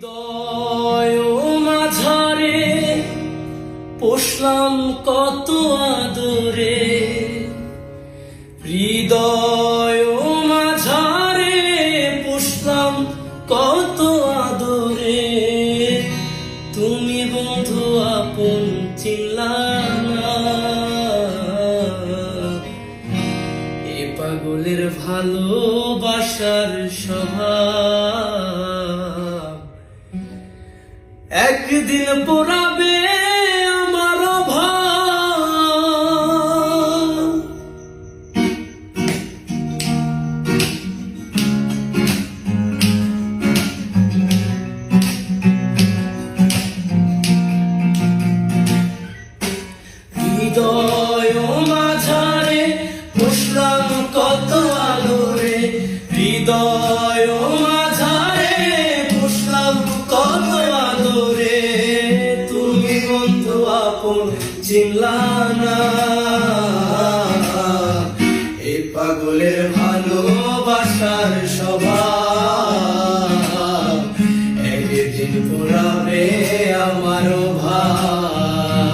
হৃদয় মাঝারে পোষলাম কত আদরে, হৃদয় মাঝারে পোষলাম কত আদরে, তুমি বন্ধু আপন চিনলা না। এ পাগলের ভালোবাসার স্বভাব একদিন পোড়াবে আমার অভাব। হৃদয় মাঝারে পোষলাম কত আদরে, হৃদয় মাঝারে পোষলাম কত আদরে, তুমি বন্ধু আপন চিনলা না। এই পাগলের ভালোবাসার স্বভাব একদিন পোড়াবে আমার অভাব।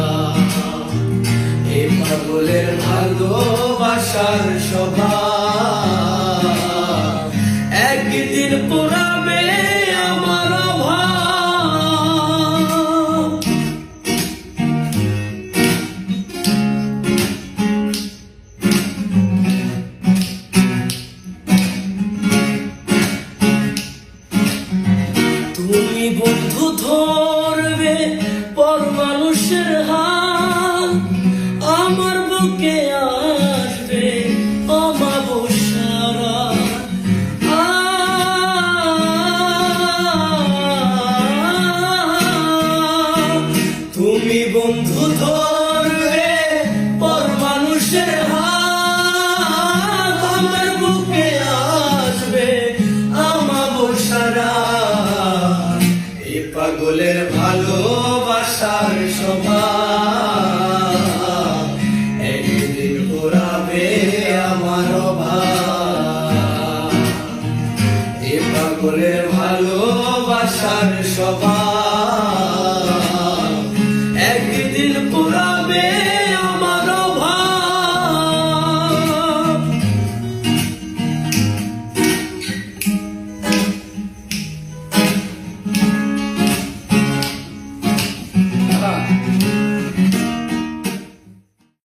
এই পাগলের ভালোবাসার স্বভাব একদিন পোড়াবে আমার অভাব। তুমি বন্ধু ধরবে পর মানুষের হাত, আমার বুকে আসবে অমাবস্যারা। তুমি বন্ধু ধরবে পর মানুষের হাত, আমার বুকে আসবে অমাবস্যারা। এ পাগলের ভালোবাসার স্বভাব একদিন পোড়াবে আমার অভাব। এ পাগলের ভালোবাসার